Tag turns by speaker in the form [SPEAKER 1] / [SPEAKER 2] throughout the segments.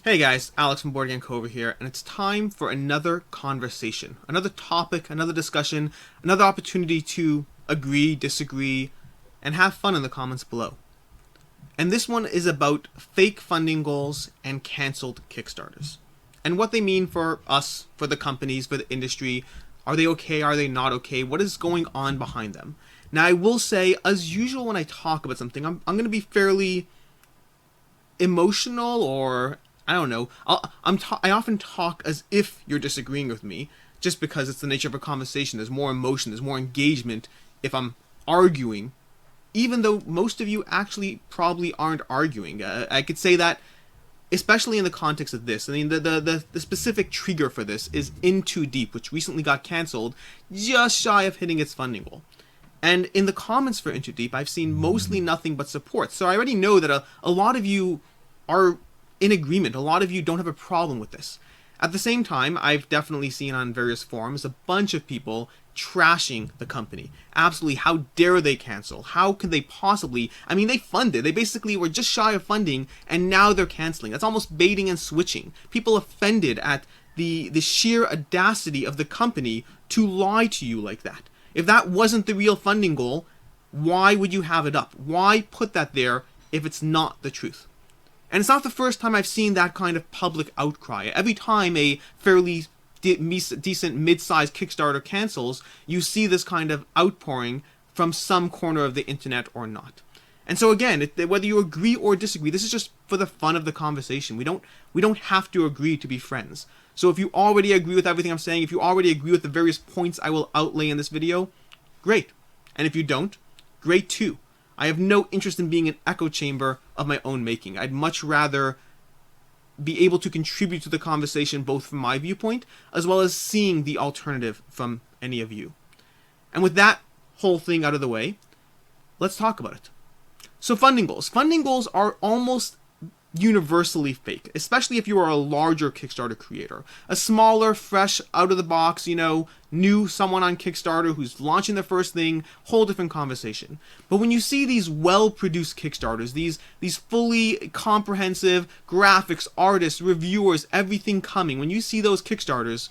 [SPEAKER 1] Hey guys, Alex from BoardGameCo over here, and it's time for another conversation, another topic, another discussion, another opportunity to agree, disagree, and have fun in the comments below. And this one is about fake funding goals and cancelled Kickstarters, and what they mean for us, for the companies, for the industry. Are they okay? Are they not okay? What is going on behind them? Now, I will say, as usual, when I talk about something, I'm going to be fairly emotional, or I don't know. I often talk as if you're disagreeing with me, just because it's the nature of a conversation. There's more emotion, there's more engagement if I'm arguing, even though most of you actually probably aren't arguing. I could say that, especially in the context of this. I mean, the specific trigger for this is In Too Deep, which recently got cancelled, just shy of hitting its funding goal. And in the comments for In Too Deep, I've seen mostly nothing but support. So I already know that a lot of you are in agreement. A lot of you don't have a problem with this. At the same time, I've definitely seen on various forums a bunch of people trashing the company. Absolutely, how dare they cancel? How could they possibly? I mean, they funded. They basically were just shy of funding, and now they're canceling. That's almost baiting and switching. People offended at the sheer audacity of the company to lie to you like that. If that wasn't the real funding goal, why would you have it up? Why put that there if it's not the truth? And it's not the first time I've seen that kind of public outcry. Every time a fairly decent mid-sized Kickstarter cancels, you see this kind of outpouring from some corner of the internet or not. And so again, whether you agree or disagree, this is just for the fun of the conversation. We don't have to agree to be friends. So if you already agree with everything I'm saying, if you already agree with the various points I will outlay in this video, great. And if you don't, great too. I have no interest in being an echo chamber of my own making. I'd much rather be able to contribute to the conversation both from my viewpoint as well as seeing the alternative from any of you. And with that whole thing out of the way, let's talk about it. So funding goals. Funding goals are almost universally fake, especially if you are a larger Kickstarter creator. A smaller, fresh, out of the box, new someone on Kickstarter who's launching their first thing, whole different conversation. But when you see these well-produced Kickstarters, these fully comprehensive graphics, artists, reviewers, everything coming, when you see those Kickstarters,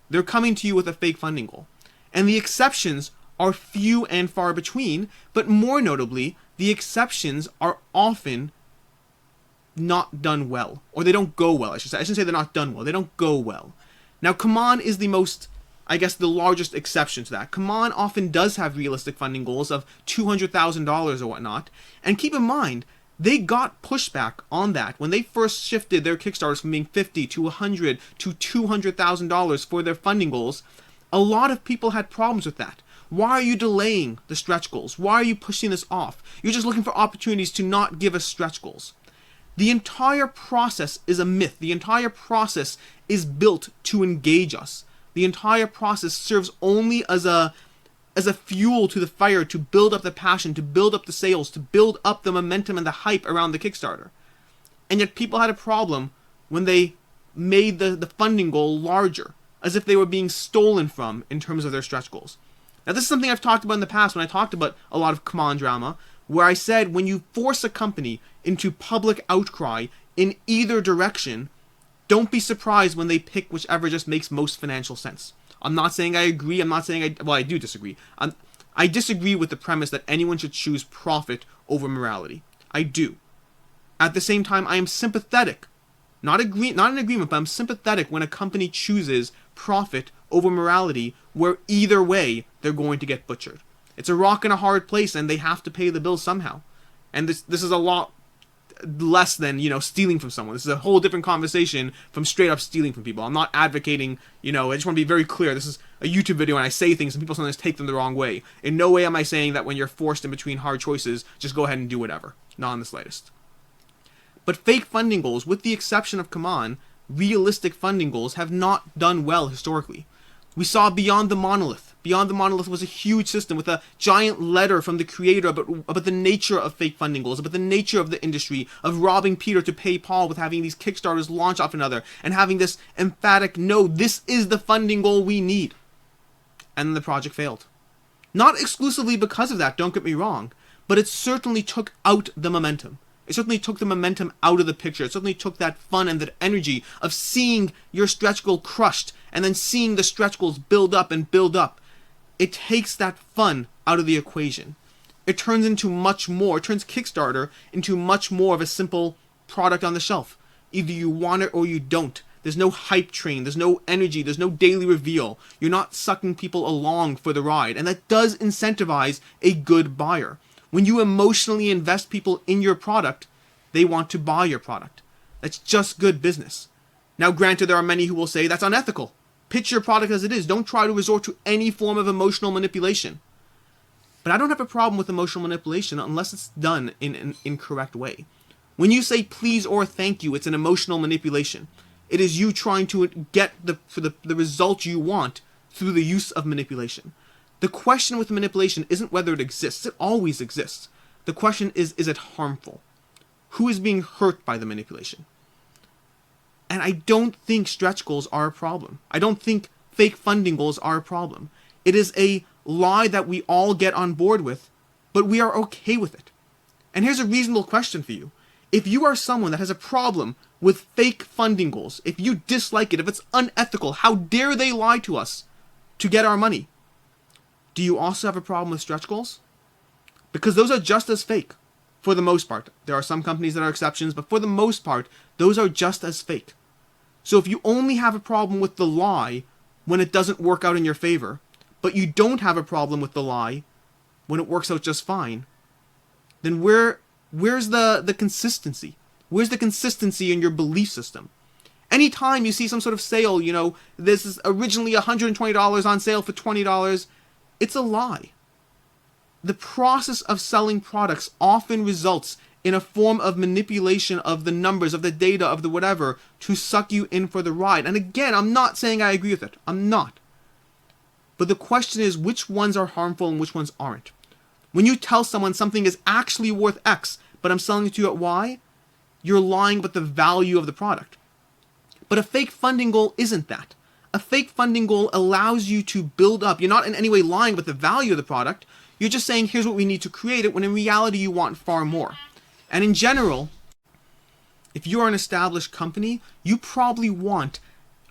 [SPEAKER 1] they're coming to you with a fake funding goal. And the exceptions are few and far between, but more notably, the exceptions are often not done well, or they don't go well. I shouldn't say they're not done well. They don't go well. Now, CMON is the most, I guess, the largest exception to that. CMON often does have realistic funding goals of $200,000 or whatnot, and keep in mind, they got pushback on that when they first shifted their Kickstarters from being $50 to $100 to $200,000 for their funding goals. A lot of people had problems with that. Why are you delaying the stretch goals? Why are you pushing this off? You're just looking for opportunities to not give us stretch goals. The entire process is a myth. The entire process is built to engage us. The entire process serves only as a fuel to the fire, to build up the passion, to build up the sales, to build up the momentum and the hype around the Kickstarter. And yet people had a problem when they made the funding goal larger, as if they were being stolen from in terms of their stretch goals. Now, this is something I've talked about in the past when I talked about a lot of CMON drama, where I said when you force a company into public outcry in either direction, don't be surprised when they pick whichever just makes most financial sense. I'm not saying I agree. I'm not saying I do disagree. I disagree with the premise that anyone should choose profit over morality. I do. At the same time, I am sympathetic. Not in agreement, but I'm sympathetic when a company chooses profit over morality, where either way, they're going to get butchered. It's a rock and a hard place, and they have to pay the bill somehow. And this is a lot less than, stealing from someone. This is a whole different conversation from straight up stealing from people. I'm not advocating, I just want to be very clear. This is a YouTube video, and I say things, and people sometimes take them the wrong way. In no way am I saying that when you're forced in between hard choices, just go ahead and do whatever. Not in the slightest. But fake funding goals, with the exception of CMON, realistic funding goals have not done well historically. We saw Beyond the Monolith. Beyond the Monolith was a huge system with a giant letter from the creator about the nature of fake funding goals, about the nature of the industry, of robbing Peter to pay Paul, with having these Kickstarters launch off another, and having this emphatic, no, this is the funding goal we need. And then the project failed. Not exclusively because of that, don't get me wrong, but it certainly took out the momentum. It certainly took the momentum out of the picture. It certainly took that fun and that energy of seeing your stretch goal crushed and then seeing the stretch goals build up and build up. It takes that fun out of the equation. It turns into much more. It turns Kickstarter into much more of a simple product on the shelf. Either you want it or you don't. There's no hype train. There's no energy. There's no daily reveal. You're not sucking people along for the ride. And that does incentivize a good buyer. When you emotionally invest people in your product, they want to buy your product. That's just good business. Now, granted, there are many who will say that's unethical. Pitch your product as it is. Don't try to resort to any form of emotional manipulation. But I don't have a problem with emotional manipulation unless it's done in an incorrect way. When you say please or thank you, it's an emotional manipulation. It is you trying to get the result you want through the use of manipulation. The question with manipulation isn't whether it exists. It always exists. The question is it harmful? Who is being hurt by the manipulation? And I don't think stretch goals are a problem. I don't think fake funding goals are a problem. It is a lie that we all get on board with, but we are okay with it. And here's a reasonable question for you. If you are someone that has a problem with fake funding goals, if you dislike it, if it's unethical, how dare they lie to us to get our money? Do you also have a problem with stretch goals? Because those are just as fake, for the most part. There are some companies that are exceptions, but for the most part, those are just as fake. So if you only have a problem with the lie when it doesn't work out in your favor, but you don't have a problem with the lie when it works out just fine, then where's the consistency? Where's the consistency in your belief system? Anytime you see some sort of sale, this is originally $120 on sale for $20, it's a lie. The process of selling products often results in a form of manipulation of the numbers, of the data, of the whatever, to suck you in for the ride. And again, I'm not saying I agree with it. I'm not. But the question is, which ones are harmful and which ones aren't? When you tell someone something is actually worth X, but I'm selling it to you at Y, you're lying about the value of the product. But a fake funding goal isn't that. A fake funding goal allows you to build up. You're not in any way lying about the value of the product. You're just saying, here's what we need to create it, when in reality you want far more. And in general, if you are an established company, you probably want,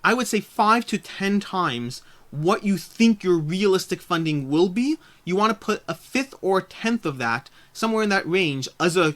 [SPEAKER 1] I would say, 5 to 10 times what you think your realistic funding will be. You want to put a fifth or a tenth of that, somewhere in that range, as a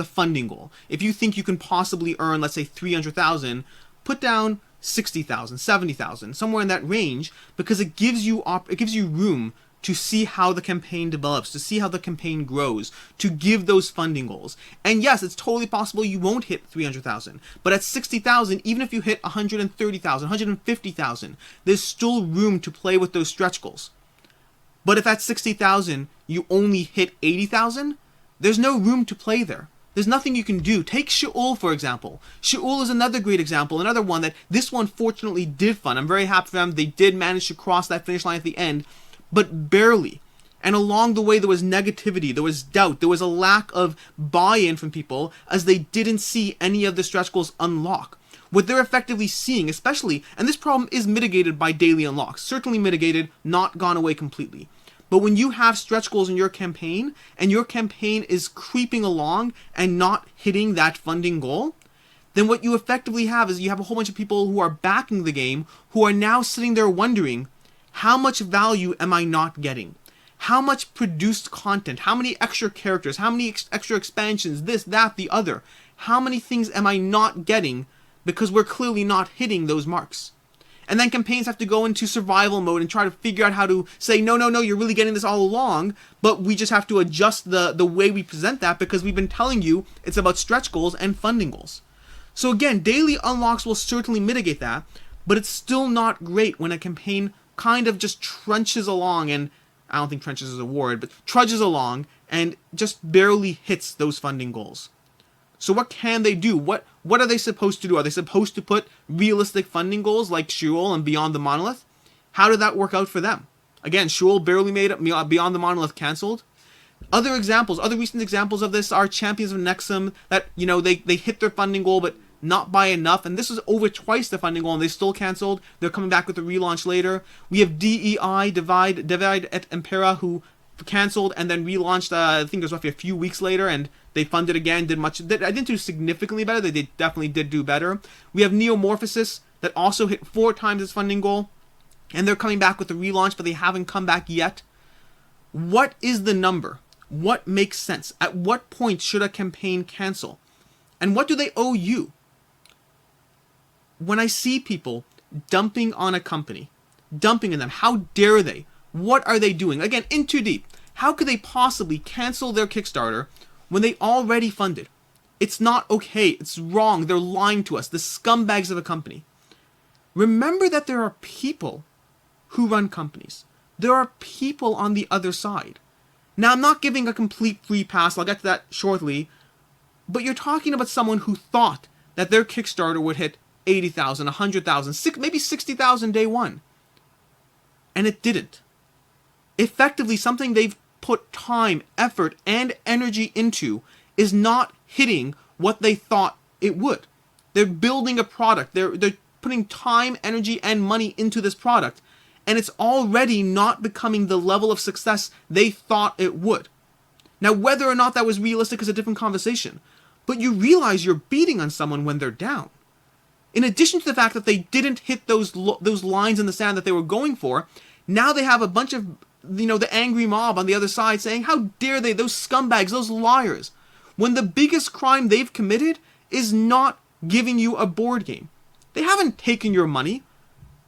[SPEAKER 1] funding goal. If you think you can possibly earn, let's say, $300,000, put down $60,000, $70,000, somewhere in that range, because it gives you room to see how the campaign develops, to see how the campaign grows, to give those funding goals. And yes, it's totally possible you won't hit 300,000, but at 60,000, even if you hit 130,000, 150,000, there's still room to play with those stretch goals. But if at 60,000 you only hit 80,000, there's no room to play there. There's nothing you can do. Take S.H.E.O.L, for example. S.H.E.O.L is another great example, another one that this one fortunately did fund. I'm very happy for them. They did manage to cross that finish line at the end, but barely. And along the way there was negativity, there was doubt, there was a lack of buy-in from people as they didn't see any of the stretch goals unlock. What they're effectively seeing, especially, and this problem is mitigated by daily unlocks, certainly mitigated, not gone away completely. But when you have stretch goals in your campaign, and your campaign is creeping along and not hitting that funding goal, then what you effectively have is you have a whole bunch of people who are backing the game who are now sitting there wondering, how much value am I not getting? How much produced content? How many extra characters? How many extra expansions? This, that, the other. How many things am I not getting because we're clearly not hitting those marks? And then campaigns have to go into survival mode and try to figure out how to say, no, you're really getting this all along, but we just have to adjust the way we present that because we've been telling you it's about stretch goals and funding goals. So again, daily unlocks will certainly mitigate that, but it's still not great when a campaign kind of just trunches along, and I don't think trenches is a word, but trudges along and just barely hits those funding goals. So what can they do? What are they supposed to do? Are they supposed to put realistic funding goals like S.H.E.O.L and Beyond the Monolith? How did that work out for them? Again, S.H.E.O.L barely made it, Beyond the Monolith canceled. Other recent examples of this are Champions of Nexum that, they hit their funding goal but not by enough, and this was over twice the funding goal and they still canceled. They're coming back with a relaunch later. We have DEI, Divide et Impera, who canceled and then relaunched, I think it was roughly a few weeks later, and They funded again, I didn't do significantly better. They definitely did do better. We have Neo-Morphosis that also hit 4 times its funding goal. And they're coming back with a relaunch, but they haven't come back yet. What is the number? What makes sense? At what point should a campaign cancel? And what do they owe you? When I see people dumping on a company, dumping in them, how dare they? What are they doing? Again, in too deep. How could they possibly cancel their Kickstarter when they already funded? It's not okay. It's wrong. They're lying to us. The scumbags of a company. Remember that there are people who run companies. There are people on the other side. Now, I'm not giving a complete free pass. I'll get to that shortly. But you're talking about someone who thought that their Kickstarter would hit 80,000, 100,000, maybe 60,000 day one. And it didn't. Effectively, something they've put time, effort, and energy into is not hitting what they thought it would. They're building a product. They're putting time, energy, and money into this product. And it's already not becoming the level of success they thought it would. Now, whether or not that was realistic is a different conversation. But you realize you're beating on someone when they're down. In addition to the fact that they didn't hit those lines in the sand that they were going for, now they have a bunch of, the angry mob on the other side saying, how dare they, those scumbags, those liars, when the biggest crime they've committed is not giving you a board game. They haven't taken your money.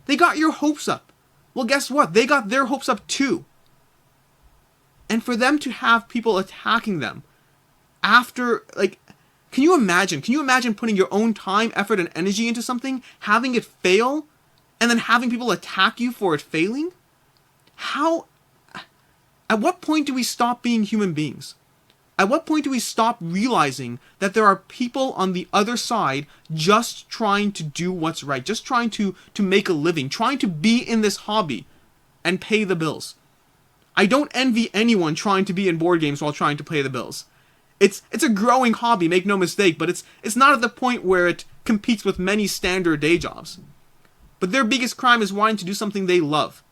[SPEAKER 1] They got your hopes up. Well, guess what? They got their hopes up too. And for them to have people attacking them after, can you imagine? Can you imagine putting your own time, effort, and energy into something, having it fail, and then having people attack you for it failing? At what point do we stop being human beings? At what point do we stop realizing that there are people on the other side just trying to do what's right, just trying to make a living, trying to be in this hobby and pay the bills? I don't envy anyone trying to be in board games while trying to pay the bills. It's a growing hobby, make no mistake, but it's not at the point where it competes with many standard day jobs. But their biggest crime is wanting to do something they love.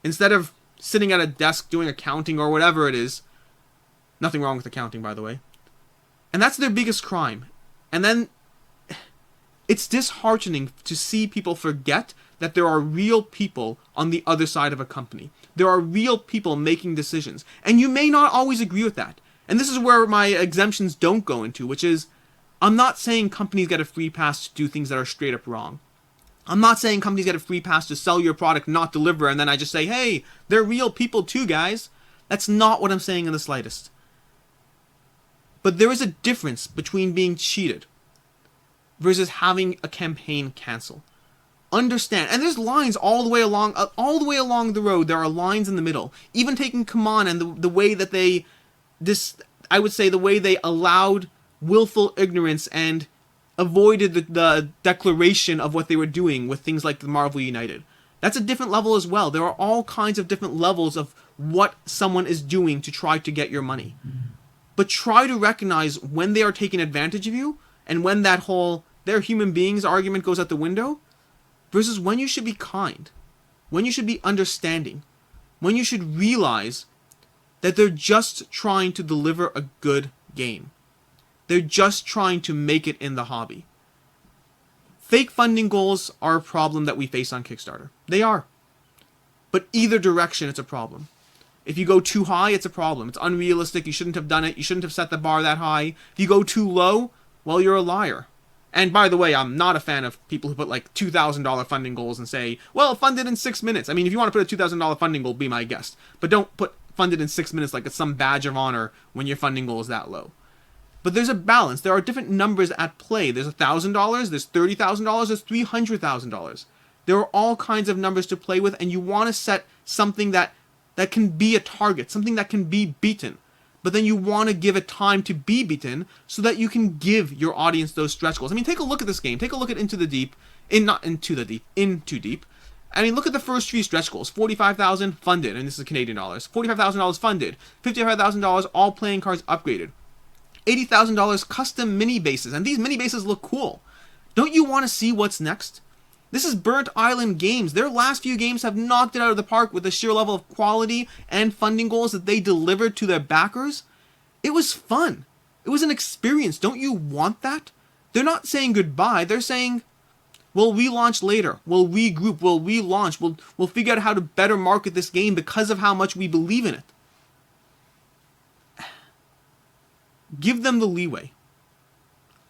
[SPEAKER 1] Instead of sitting at a desk doing accounting or whatever it is. Nothing wrong with accounting, by the way. And that's their biggest crime. And then it's disheartening to see people forget that there are real people on the other side of a company. There are real people making decisions. And you may not always agree with that. And this is where my exemptions don't go into, which is, I'm not saying companies get a free pass to do things that are straight up wrong. I'm not saying companies get a free pass to sell your product, not deliver, and then I just say, hey, they're real people too, guys. That's not what I'm saying in the slightest. But there is a difference between being cheated versus having a campaign cancel. Understand, and there's lines all the way along the road. There are lines in the middle. Even taking Command and the way that I would say the way they allowed willful ignorance and avoided the declaration of what they were doing with things like the Marvel United. That's a different level as well. There are all kinds of different levels of what someone is doing to try to get your money. But try to recognize when they are taking advantage of you and when that whole they're human beings argument goes out the window versus when you should be kind, when you should be understanding, when you should realize that they're just trying to deliver a good game. They're just trying to make it in the hobby. Fake funding goals are a problem that we face on Kickstarter. They are. But either direction, it's a problem. If you go too high, it's a problem. It's unrealistic. You shouldn't have done it. You shouldn't have set the bar that high. If you go too low, well, you're a liar. And by the way, I'm not a fan of people who put like $2,000 funding goals and say, well, fund it in 6 minutes. I mean, if you want to put a $2,000 funding goal, be my guest. But don't put funded in 6 minutes like it's some badge of honor when your funding goal is that low. But there's a balance. There are different numbers at play. There's $1,000, there's $30,000, there's $300,000. There are all kinds of numbers to play with, and you want to set something that can be a target, something that can be beaten. But then you want to give it time to be beaten so that you can give your audience those stretch goals. I mean, take a look at this game. Take a look at Into Deep. I mean, look at the first 3 stretch goals. $45,000 funded, and this is Canadian dollars. $45,000 funded. $55,000 all playing cards upgraded. $80,000 custom mini bases, and these mini bases look cool. Don't you want to see what's next? This is Burnt Island Games. Their last few games have knocked it out of the park with the sheer level of quality and funding goals that they delivered to their backers. It was fun. It was an experience. Don't you want that? They're not saying goodbye. They're saying, we'll relaunch later. We'll regroup. We'll relaunch. We'll figure out how to better market this game because of how much we believe in it. Give them the leeway.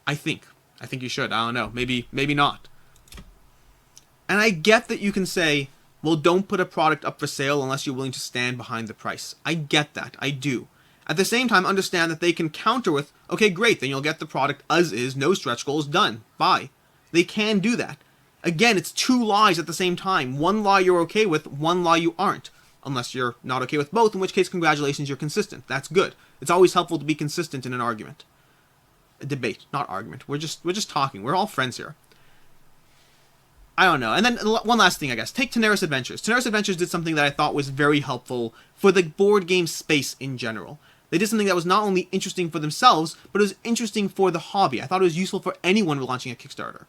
[SPEAKER 1] I think you should. I don't know. Maybe not. And I get that you can say, well, don't put a product up for sale unless you're willing to stand behind the price. I get that. I do. At the same time, understand that they can counter with, okay, great, then you'll get the product as is, no stretch goals, done, bye. They can do that. Again, it's two lies at the same time. One lie you're okay with, one lie you aren't. Unless you're not okay with both, in which case, congratulations, you're consistent. That's good. It's always helpful to be consistent in an argument. A debate, not argument. We're just talking. We're all friends here. I don't know. And then one last thing, I guess. Take Tanares Adventures. Tanares Adventures did something that I thought was very helpful for the board game space in general. They did something that was not only interesting for themselves, but it was interesting for the hobby. I thought it was useful for anyone launching a Kickstarter.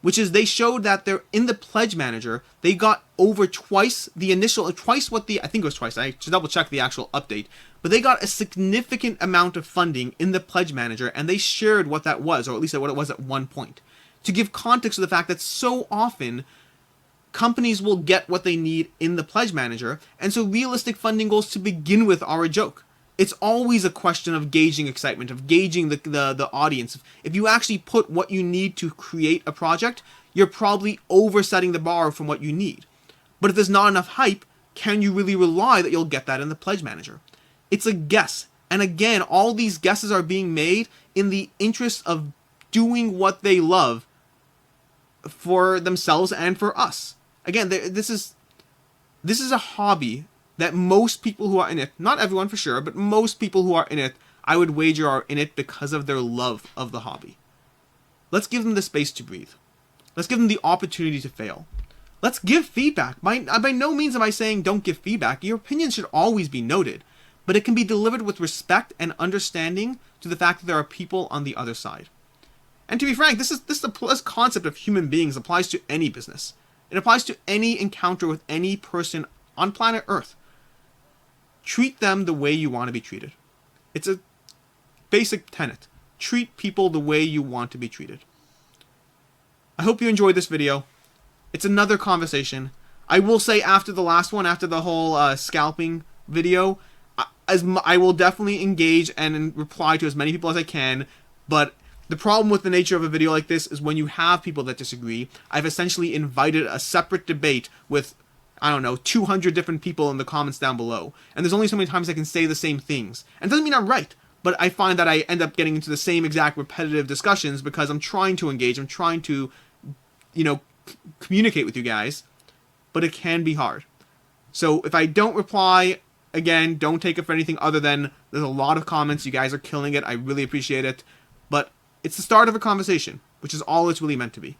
[SPEAKER 1] Which is, they showed that they're in the Pledge Manager, they got over twice what the, I think it was twice, I should double check the actual update, but they got a significant amount of funding in the Pledge Manager, and they shared what that was, or at least what it was at one point. To give context to the fact that so often, companies will get what they need in the Pledge Manager, and so realistic funding goals to begin with are a joke. It's always a question of gauging excitement, of gauging the audience. If you actually put what you need to create a project, you're probably oversetting the bar from what you need. But if there's not enough hype, can you really rely that you'll get that in the Pledge Manager? It's a guess. And again, all these guesses are being made in the interest of doing what they love for themselves and for us. Again, this is a hobby that most people who are in it, not everyone for sure, but most people who are in it, I would wager are in it because of their love of the hobby. Let's give them the space to breathe. Let's give them the opportunity to fail. Let's give feedback. By no means am I saying don't give feedback. Your opinion should always be noted, but it can be delivered with respect and understanding to the fact that there are people on the other side. And to be frank, this concept of human beings applies to any business. It applies to any encounter with any person on planet Earth. Treat them the way you want to be treated. It's a basic tenet. Treat people the way you want to be treated. I hope you enjoyed this video. It's another conversation. I will say after the last one, after the whole scalping video, I will definitely engage and reply to as many people as I can, but the problem with the nature of a video like this is when you have people that disagree, I've essentially invited a separate debate with, I don't know, 200 different people in the comments down below. And there's only so many times I can say the same things. And it doesn't mean I'm right, but I find that I end up getting into the same exact repetitive discussions because I'm trying to engage, I'm trying to, communicate with you guys, but it can be hard. So if I don't reply, again, don't take it for anything other than there's a lot of comments, you guys are killing it, I really appreciate it, but it's the start of a conversation, which is all it's really meant to be.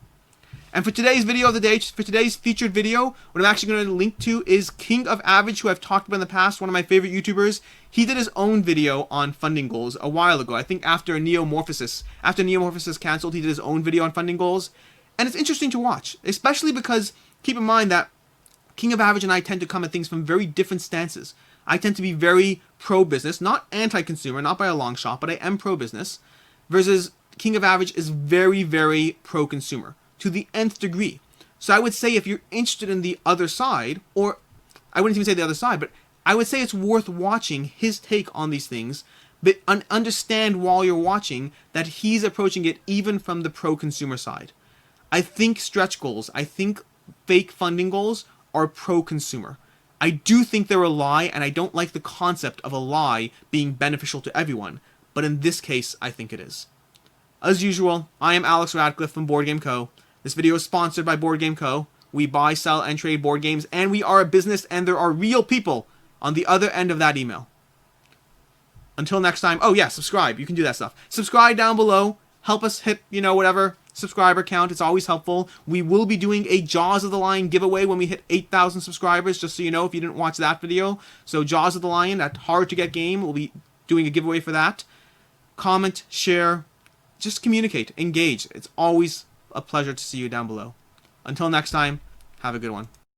[SPEAKER 1] And for today's video of the day, for today's featured video, what I'm actually going to link to is King of Average, who I've talked about in the past, one of my favorite YouTubers. He did his own video on funding goals a while ago. I think after Neo-Morphosis. After Neo-Morphosis canceled, he did his own video on funding goals. And it's interesting to watch, especially because, keep in mind that King of Average and I tend to come at things from very different stances. I tend to be very pro-business, not anti-consumer, not by a long shot, but I am pro-business, versus King of Average is very, very pro-consumer. To the nth degree. So I would say if you're interested in the other side, or I wouldn't even say the other side, but I would say it's worth watching his take on these things, but understand while you're watching that he's approaching it even from the pro-consumer side. I think stretch goals, I think fake funding goals are pro-consumer. I do think they're a lie, and I don't like the concept of a lie being beneficial to everyone, but in this case, I think it is. As usual, I am Alex Radcliffe from BoardGameCo. This video is sponsored by BoardGameCo. We buy, sell, and trade board games, and we are a business, and there are real people on the other end of that email. Until next time, oh yeah, subscribe. You can do that stuff. Subscribe down below. Help us hit, whatever subscriber count. It's always helpful. We will be doing a Jaws of the Lion giveaway when we hit 8,000 subscribers, just so you know if you didn't watch that video. So Jaws of the Lion, that hard-to-get game, we'll be doing a giveaway for that. Comment, share, just communicate, engage. It's always a pleasure to see you down below. Until next time, have a good one.